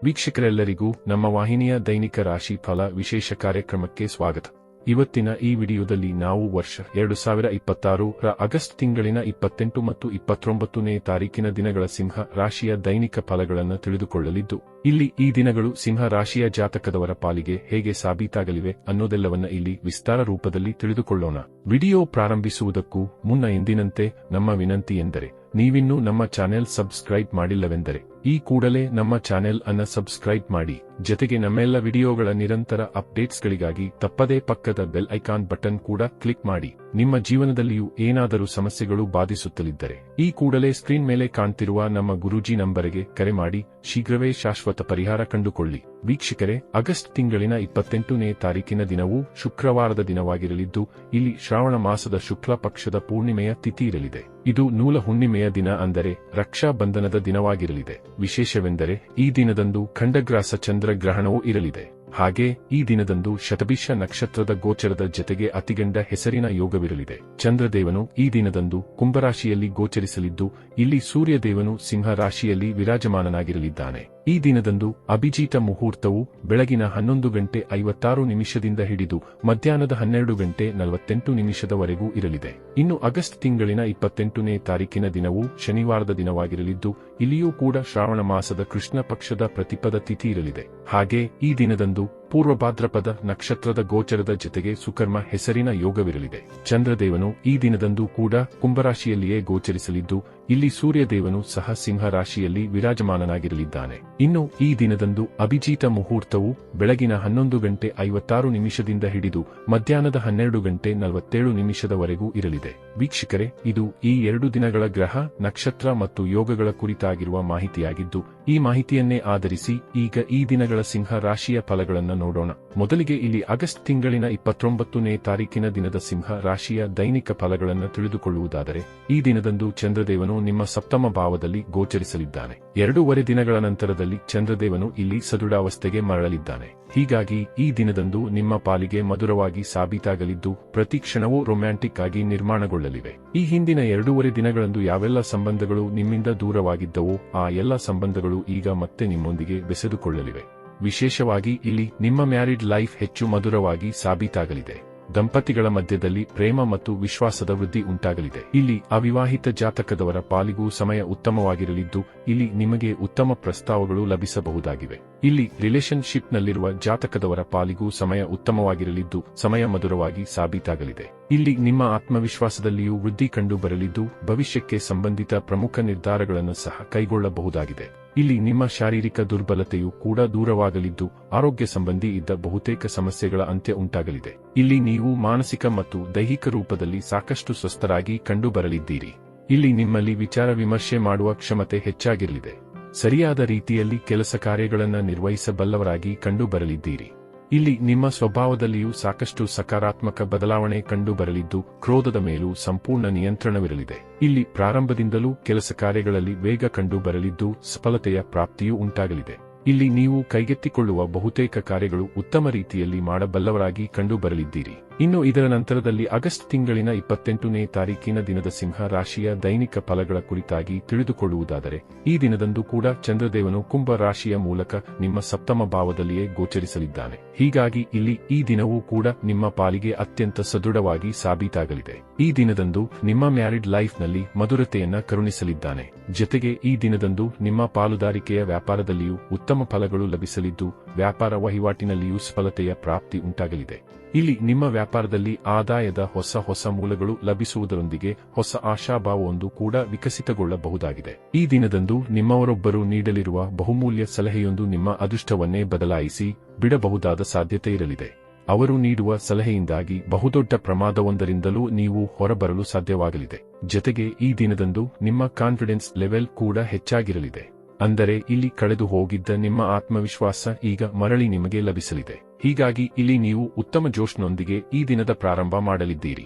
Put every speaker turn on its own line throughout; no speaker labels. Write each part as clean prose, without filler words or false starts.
ವೀಕ್ಷಕರೆಲ್ಲರಿಗೂ ನಮ್ಮ ವಾಹಿನಿಯ ದೈನಿಕ ರಾಶಿ ಫಲ ವಿಶೇಷ ಕಾರ್ಯಕ್ರಮಕ್ಕೆ ಸ್ವಾಗತ. ಇವತ್ತಿನ ಈ ವಿಡಿಯೋದಲ್ಲಿ ನಾವು ವರ್ಷ 2026ರ ಆಗಸ್ಟ್ ತಿಂಗಳಿನ 28 ಮತ್ತು 29ನೇ ತಾರೀಕಿನ ದಿನಗಳ ಸಿಂಹ ರಾಶಿಯ ದೈನಿಕ ಫಲಗಳನ್ನು ತಿಳಿದುಕೊಳ್ಳಲಿದ್ದು, ಇಲ್ಲಿ ಈ ದಿನಗಳು ಸಿಂಹ ರಾಶಿಯ ಜಾತಕದವರ ಪಾಲಿಗೆ ಹೇಗೆ ಸಾಬೀತಾಗಲಿವೆ ಅನ್ನೋದೆಲ್ಲವನ್ನ ಇಲ್ಲಿ ವಿಸ್ತಾರ ರೂಪದಲ್ಲಿ ತಿಳಿದುಕೊಳ್ಳೋಣ. ವಿಡಿಯೋ ಪ್ರಾರಂಭಿಸುವುದಕ್ಕೂ ಮುನ್ನ ಎಂದಿನಂತೆ ನಮ್ಮ ವಿನಂತಿ ಎಂದರೆ, ನೀವಿನ್ನೂ ನಮ್ಮ ಚಾನೆಲ್ ಸಬ್ಸ್ಕ್ರೈಬ್ ಮಾಡಿಲ್ಲವೆಂದರೆ ಈ ಕೂಡಲೇ ನಮ್ಮ ಚಾನೆಲ್ ಅನ್ನು ಸಬ್ಸ್ಕ್ರೈಬ್ ಮಾಡಿ, ಜೊತೆಗೆ ನಮ್ಮೆಲ್ಲ ವಿಡಿಯೋಗಳ ನಿರಂತರ ಅಪ್ಡೇಟ್ಸ್ಗಳಿಗಾಗಿ ತಪ್ಪದೇ ಪಕ್ಕದ ಬೆಲ್ ಐಕಾನ್ ಬಟನ್ ಕೂಡ ಕ್ಲಿಕ್ ಮಾಡಿ. ನಿಮ್ಮ ಜೀವನದಲ್ಲಿಯೂ ಏನಾದರೂ ಸಮಸ್ಯೆಗಳು ಬಾಧಿಸುತ್ತಲಿದ್ದರೆ ಈ ಕೂಡಲೇ ಸ್ಕ್ರೀನ್ ಮೇಲೆ ಕಾಣ್ತಿರುವ ನಮ್ಮ ಗುರೂಜಿ ನಂಬರಿಗೆ ಕರೆ ಮಾಡಿ ಶೀಘ್ರವೇ ಶಾಶ್ವತ ಪರಿಹಾರ ಕಂಡುಕೊಳ್ಳಿ. ವೀಕ್ಷಕರೇ, ಆಗಸ್ಟ್ ತಿಂಗಳಿನ 28ನೇ ತಾರೀಕಿನ ದಿನವೂ ಶುಕ್ರವಾರದ ದಿನವಾಗಿರಲಿದ್ದು, ಇಲ್ಲಿ ಶ್ರಾವಣ ಮಾಸದ ಶುಕ್ಲ ಪಕ್ಷದ ಪೂರ್ಣಿಮೆಯ ತಿಥಿ ಇರಲಿದೆ. ಇದು ನೂಲ ಹುಣ್ಣಿಮೆಯ ದಿನ, ಅಂದರೆ ರಕ್ಷಾ ಬಂಧನದ ದಿನವಾಗಿರಲಿದೆ. ವಿಶೇಷವೆಂದರೆ ಈ ದಿನದಂದು ಖಂಡಗ್ರಾಸ ಚಂದ್ರಗ್ರಹಣವೂ ಇರಲಿದೆ. ಹಾಗೆ ಈ ದಿನದಂದು ಶತಭಿಷ ನಕ್ಷತ್ರದ ಗೋಚರದ ಜತೆಗೆ ಅತಿಗಂಡ ಹೆಸರಿನ ಯೋಗವಿರಲಿದೆ. ಚಂದ್ರದೇವನು ಈ ದಿನದಂದು ಕುಂಭರಾಶಿಯಲ್ಲಿ ಗೋಚರಿಸಲಿದ್ದು, ಇಲ್ಲಿ ಸೂರ್ಯದೇವನು ಸಿಂಹ ರಾಶಿಯಲ್ಲಿ ವಿರಾಜಮಾನನಾಗಿರಲಿದ್ದಾನೆ. ಈ ದಿನದಂದು ಅಭಿಜಿತ ಮುಹೂರ್ತವು ಬೆಳಗಿನ 11:56 ಹಿಡಿದು ಮಧ್ಯಾಹ್ನದ 12:48 ಇರಲಿದೆ. ಇನ್ನು ಆಗಸ್ಟ್ ತಿಂಗಳಿನ 28ನೇ ತಾರೀಕಿನ ದಿನವೂ ಶನಿವಾರದ ದಿನವಾಗಿರಲಿದ್ದು, ಇಲ್ಲಿಯೂ ಕೂಡ ಶ್ರಾವಣ ಮಾಸದ ಕೃಷ್ಣ ಪಕ್ಷದ ಪ್ರತಿಪದ ತಿಥಿ ಇರಲಿದೆ. ಹಾಗೆ ಈ ದಿನದಂದು ಪೂರ್ವ ಭಾದ್ರಪದ ನಕ್ಷತ್ರದ ಗೋಚರದ ಜತೆಗೆ ಸುಕರ್ಮ ಹೆಸರಿನ ಯೋಗವಿರಲಿದೆ. ಚಂದ್ರದೇವನು ಈ ದಿನದಂದು ಕೂಡ ಕುಂಭರಾಶಿಯಲ್ಲಿಯೇ ಗೋಚರಿಸಲಿದ್ದು, ಇಲ್ಲಿ ಸೂರ್ಯದೇವನು ಸಹ ಸಿಂಹ ರಾಶಿಯಲ್ಲಿ ವಿರಾಜಮಾನನಾಗಿರಲಿದ್ದಾನೆ. ಇನ್ನು ಈ ದಿನದಂದು ಅಭಿಜಿತ ಮುಹೂರ್ತವು ಬೆಳಗಿನ 11:56 ಹಿಡಿದು ಮಧ್ಯಾಹ್ನದ 12:47 ಇರಲಿದೆ. ವೀಕ್ಷಕರೇ, ಇದು ಈ 2 ದಿನಗಳ ಗ್ರಹ, ನಕ್ಷತ್ರ ಮತ್ತು ಯೋಗಗಳ ಕುರಿತಾಗಿರುವ ಮಾಹಿತಿಯಾಗಿದ್ದು, ಈ ಮಾಹಿತಿಯನ್ನೇ ಆಧರಿಸಿ ಈಗ ಈ ದಿನಗಳ ಸಿಂಹ ರಾಶಿಯ ಫಲಗಳನ್ನು ನೋಡೋಣ. ಮೊದಲಿಗೆ ಇಲ್ಲಿ ಆಗಸ್ಟ್ ತಿಂಗಳಿನ 29ನೇ ತಾರೀಕಿನ ದಿನದ ಸಿಂಹ ರಾಶಿಯ ದೈನಿಕ ಫಲಗಳನ್ನು ತಿಳಿದುಕೊಳ್ಳುವುದಾದರೆ, ಈ ದಿನದಂದು ಚಂದ್ರದೇವನು ನಿಮ್ಮ ಸಪ್ತಮ ಭಾವದಲ್ಲಿ ಗೋಚರಿಸಲಿದ್ದಾನೆ. 2.5 ದಿನಗಳ ನಂತರದಲ್ಲಿ ಚಂದ್ರದೇವನು ಇಲ್ಲಿ ಸದೃಢಾವಸ್ಥೆಗೆ ಮರಳಲಿದ್ದಾನೆ. ಹೀಗಾಗಿ ಈ ದಿನದಂದು ನಿಮ್ಮ ಪಾಲಿಗೆ ಮಧುರವಾಗಿ ಸಾಬೀತಾಗಲಿದ್ದು, ಪ್ರತಿ ಕ್ಷಣವೂ ರೊಮ್ಯಾಂಟಿಕ್ ಆಗಿ ನಿರ್ಮಾಣಗೊಳ್ಳಲಿವೆ. ಈ ಹಿಂದಿನ 2.5 ದಿನಗಳಂದು ಯಾವೆಲ್ಲ ಸಂಬಂಧಗಳು ನಿಮ್ಮಿಂದ ದೂರವಾಗಿದ್ದವೋ ಆ ಎಲ್ಲ ಸಂಬಂಧಗಳು ಈಗ ಮತ್ತೆ ನಿಮ್ಮೊಂದಿಗೆ ಬೆಸೆದುಕೊಳ್ಳಲಿವೆ. ವಿಶೇಷವಾಗಿ ಇಲ್ಲಿ ನಿಮ್ಮ ಮ್ಯಾರಿಡ್ ಲೈಫ್ ಹೆಚ್ಚು ಮಧುರವಾಗಿ ಸಾಬೀತಾಗಲಿದೆ. ದಂಪತಿಗಳ ಮಧ್ಯದಲ್ಲಿ ಪ್ರೇಮ ಮತ್ತು ವಿಶ್ವಾಸದ ವೃದ್ಧಿ ಉಂಟಾಗಲಿದೆ. ಇಲ್ಲಿ ಅವಿವಾಹಿತ ಜಾತಕದವರ ಪಾಲಿಗೂ ಸಮಯ ಉತ್ತಮವಾಗಿರಲಿದ್ದು, ಇಲ್ಲಿ ನಿಮಗೆ ಉತ್ತಮ ಪ್ರಸ್ತಾವಗಳು ಲಭಿಸಬಹುದಾಗಿವೆ. ಇಲ್ಲಿ ರಿಲೇಶನ್ಶಿಪ್ನಲ್ಲಿರುವ ಜಾತಕದವರ ಪಾಲಿಗೂ ಸಮಯ ಉತ್ತಮವಾಗಿರಲಿದ್ದು, ಸಮಯ ಮಧುರವಾಗಿ ಸಾಬೀತಾಗಲಿದೆ. ಇಲ್ಲಿ ನಿಮ್ಮ ಆತ್ಮವಿಶ್ವಾಸದಲ್ಲಿಯೂ ವೃದ್ಧಿ ಕಂಡು ಬರಲಿದ್ದು, ಭವಿಷ್ಯಕ್ಕೆ ಸಂಬಂಧಿತ ಪ್ರಮುಖ ನಿರ್ಧಾರಗಳನ್ನು ಸಹ ಕೈಗೊಳ್ಳಬಹುದಾಗಿದೆ. ಇಲ್ಲಿ ನಿಮ್ಮ ಶಾರೀರಿಕ ದುರ್ಬಲತೆಯೂ ಕೂಡ ದೂರವಾಗಲಿದ್ದು, ಆರೋಗ್ಯ ಸಂಬಂಧಿ ಇದ್ದ ಬಹುತೇಕ ಸಮಸ್ಯೆಗಳ ಅಂತ್ಯ ಉಂಟಾಗಲಿದೆ. ಇಲ್ಲಿ ನೀವು ಮಾನಸಿಕ ಮತ್ತು ದೈಹಿಕ ರೂಪದಲ್ಲಿ ಸಾಕಷ್ಟು ಸ್ವಸ್ಥರಾಗಿ ಕಂಡು ಬರಲಿದ್ದೀರಿ. ಇಲ್ಲಿ ನಿಮ್ಮಲ್ಲಿ ವಿಚಾರ ವಿಮರ್ಶೆ ಮಾಡುವ ಕ್ಷಮತೆ ಹೆಚ್ಚಾಗಿರಲಿದೆ. ಸರಿಯಾದ ರೀತಿಯಲ್ಲಿ ಕೆಲಸ ಕಾರ್ಯಗಳನ್ನು ನಿರ್ವಹಿಸಬಲ್ಲವರಾಗಿ ಕಂಡು ಬರಲಿದ್ದೀರಿ. ಇಲ್ಲಿ ನಿಮ್ಮ ಸ್ವಭಾವದಲ್ಲಿಯೂ ಸಾಕಷ್ಟು ಸಕಾರಾತ್ಮಕ ಬದಲಾವಣೆ ಕಂಡು ಬರಲಿದ್ದು, ಕ್ರೋಧದ ಮೇಲೂ ಸಂಪೂರ್ಣ ನಿಯಂತ್ರಣವಿರಲಿದೆ. ಇಲ್ಲಿ ಪ್ರಾರಂಭದಿಂದಲೂ ಕೆಲಸ ಕಾರ್ಯಗಳಲ್ಲಿ ವೇಗ ಕಂಡು ಬರಲಿದ್ದು, ಸಫಲತೆಯ ಪ್ರಾಪ್ತಿಯೂ ಉಂಟಾಗಲಿದೆ. ಇಲ್ಲಿ ನೀವು ಕೈಗೆತ್ತಿಕೊಳ್ಳುವ ಬಹುತೇಕ ಕಾರ್ಯಗಳು ಉತ್ತಮ ರೀತಿಯಲ್ಲಿ ಮಾಡಬಲ್ಲವರಾಗಿ ಕಂಡು ಬರಲಿದ್ದೀರಿ. ಇನ್ನು ಇದರ ನಂತರದಲ್ಲಿ ಆಗಸ್ಟ್ ತಿಂಗಳಿನ 28ನೇ ತಾರೀಕಿನ ದಿನದ ಸಿಂಹ ರಾಶಿಯ ದೈನಿಕ ಫಲಗಳ ಕುರಿತಾಗಿ ತಿಳಿದುಕೊಳ್ಳುವುದಾದರೆ, ಈ ದಿನದಂದು ಕೂಡ ಚಂದ್ರದೇವನು ಕುಂಭ ರಾಶಿಯ ಮೂಲಕ ನಿಮ್ಮ ಸಪ್ತಮ ಭಾವದಲ್ಲಿಯೇ ಗೋಚರಿಸಲಿದ್ದಾನೆ. ಹೀಗಾಗಿ ಇಲ್ಲಿ ಈ ದಿನವೂ ಕೂಡ ನಿಮ್ಮ ಪಾಲಿಗೆ ಅತ್ಯಂತ ಸದೃಢವಾಗಿ ಸಾಬೀತಾಗಲಿದೆ. ಈ ದಿನದಂದು ನಿಮ್ಮ ಮ್ಯಾರಿಡ್ ಲೈಫ್ನಲ್ಲಿ ಮಧುರತೆಯನ್ನ ಕರುಣಿಸಲಿದ್ದಾನೆ. ಜೊತೆಗೆ ಈ ದಿನದಂದು ನಿಮ್ಮ ಪಾಲುದಾರಿಕೆಯ ವ್ಯಾಪಾರದಲ್ಲಿಯೂ ಉತ್ತಮ ಫಲಗಳು ಲಭಿಸಲಿದ್ದು, ವ್ಯಾಪಾರ ವಹಿವಾಟಿನಲ್ಲಿಯೂ ಸಫಲತೆಯ ಪ್ರಾಪ್ತಿ ಉಂಟಾಗಲಿದೆ. ಇಲ್ಲಿ ನಿಮ್ಮ ವ್ಯಾಪಾರದಲ್ಲಿ ಆದಾಯದ ಹೊಸ ಮೂಲಗಳು ಲಭಿಸುವುದರೊಂದಿಗೆ ಹೊಸ ಆಶಾಭಾವವೊಂದು ಕೂಡ ವಿಕಸಿತಗೊಳ್ಳಬಹುದಾಗಿದೆ. ಈ ದಿನದಂದು ನಿಮ್ಮವರೊಬ್ಬರು ನೀಡಲಿರುವ ಬಹುಮೂಲ್ಯ ಸಲಹೆಯೊಂದು ನಿಮ್ಮ ಅದೃಷ್ಟವನ್ನೇ ಬದಲಾಯಿಸಿ ಬಿಡಬಹುದಾದ ಸಾಧ್ಯತೆ ಇರಲಿದೆ. ಅವರು ನೀಡುವ ಸಲಹೆಯಿಂದಾಗಿ ಬಹುದೊಡ್ಡ ಪ್ರಮಾದವೊಂದರಿಂದಲೂ ನೀವು ಹೊರಬರಲು ಸಾಧ್ಯವಾಗಲಿದೆ. ಜೊತೆಗೆ ಈ ದಿನದಂದು ನಿಮ್ಮ ಕಾನ್ಫಿಡೆನ್ಸ್ ಲೆವೆಲ್ ಕೂಡ ಹೆಚ್ಚಾಗಿರಲಿದೆ. ಅಂದರೆ ಇಲ್ಲಿ ಕಳೆದು ಹೋಗಿದ್ದ ನಿಮ್ಮ ಆತ್ಮವಿಶ್ವಾಸ ಈಗ ಮರಳಿ ನಿಮಗೆ ಲಭಿಸಲಿದೆ. ಹೀಗಾಗಿ ಇಲ್ಲಿ ನೀವು ಉತ್ತಮ ಜೋಶ್ನೊಂದಿಗೆ ಈ ದಿನದ ಪ್ರಾರಂಭ ಮಾಡಲಿದ್ದೀರಿ.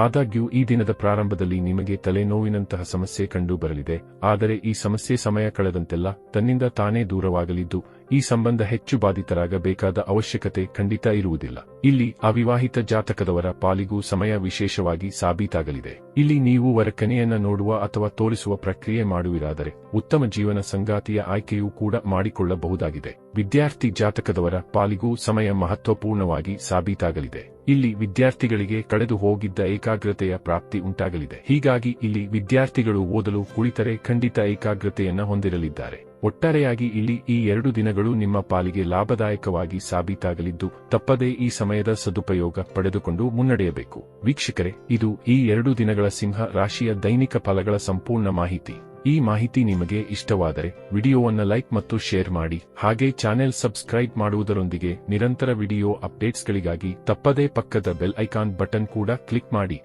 ಆದಾಗ್ಯೂ ಈ ದಿನದ ಪ್ರಾರಂಭದಲ್ಲಿ ನಿಮಗೆ ತಲೆನೋವಿನಂತಹ ಸಮಸ್ಯೆ ಕಂಡು ಬರಲಿದೆ. ಆದರೆ ಈ ಸಮಸ್ಯೆ ಸಮಯ ಕಳೆದಂತೆಲ್ಲ ತನ್ನಿಂದ ತಾನೇ ದೂರವಾಗಲಿದ್ದು, ಈ ಸಂಬಂಧ ಹೆಚ್ಚು ಬಾಧಿತರಾಗಬೇಕಾದ ಅವಶ್ಯಕತೆ ಖಂಡಿತ ಇರುವುದಿಲ್ಲ. ಇಲ್ಲಿ ಅವಿವಾಹಿತ ಜಾತಕದವರ ಪಾಲಿಗೂ ಸಮಯ ವಿಶೇಷವಾಗಿ ಸಾಬೀತಾಗಲಿದೆ. ಇಲ್ಲಿ ನೀವು ವರಕನೆಯನ್ನ ನೋಡುವ ಅಥವಾ ತೋರಿಸುವ ಪ್ರಕ್ರಿಯೆ ಮಾಡುವಿರಾದರೆ ಉತ್ತಮ ಜೀವನ ಸಂಗಾತಿಯ ಆಯ್ಕೆಯೂ ಕೂಡ ಮಾಡಿಕೊಳ್ಳಬಹುದಾಗಿದೆ. ವಿದ್ಯಾರ್ಥಿ ಜಾತಕದವರ ಪಾಲಿಗೂ ಸಮಯ ಮಹತ್ವಪೂರ್ಣವಾಗಿ ಸಾಬೀತಾಗಲಿದೆ. ಇಲ್ಲಿ ವಿದ್ಯಾರ್ಥಿಗಳಿಗೆ ಕಳೆದು ಹೋಗಿದ್ದ ಏಕಾಗ್ರತೆಯ ಪ್ರಾಪ್ತಿ ಉಂಟಾಗಲಿದೆ. ಹೀಗಾಗಿ ಇಲ್ಲಿ ವಿದ್ಯಾರ್ಥಿಗಳು ಓದಲು ಕುಳಿತರೆ ಖಂಡಿತ ಏಕಾಗ್ರತೆಯನ್ನ ಹೊಂದಿರಲಿದ್ದಾರೆ. ಒಟ್ಟಾರೆಯಾಗಿ ಇಲ್ಲಿ ಈ 2 ದಿನಗಳು ನಿಮ್ಮ ಪಾಲಿಗೆ ಲಾಭದಾಯಕವಾಗಿ ಸಾಬೀತಾಗಲಿದ್ದು ತಪ್ಪದೇ ಈ ಸಮಯದ ಸದುಪಯೋಗ ಪಡೆದುಕೊಂಡು ಮುನ್ನಡೆಯಬೇಕು. ವೀಕ್ಷಕರೇ, ಇದು ಈ 2 ದಿನಗಳ ಸಿಂಹ ರಾಶಿಯ ದೈನಿಕ ಫಲಗಳ ಸಂಪೂರ್ಣ ಮಾಹಿತಿ. ಈ ಮಾಹಿತಿ ನಿಮಗೆ ಇಷ್ಟವಾದರೆ ವಿಡಿಯೋವನ್ನು ಲೈಕ್ ಮತ್ತು ಶೇರ್ ಮಾಡಿ. ಹಾಗೆ ಚಾನೆಲ್ ಸಬ್ಸ್ಕ್ರೈಬ್ ಮಾಡುವುದರೊಂದಿಗೆ ನಿರಂತರ ವಿಡಿಯೋ ಅಪ್ಡೇಟ್ಸ್ಗಳಿಗಾಗಿ ತಪ್ಪದೇ ಪಕ್ಕದ ಬೆಲ್ ಐಕಾನ್ ಬಟನ್ ಕೂಡ ಕ್ಲಿಕ್ ಮಾಡಿ.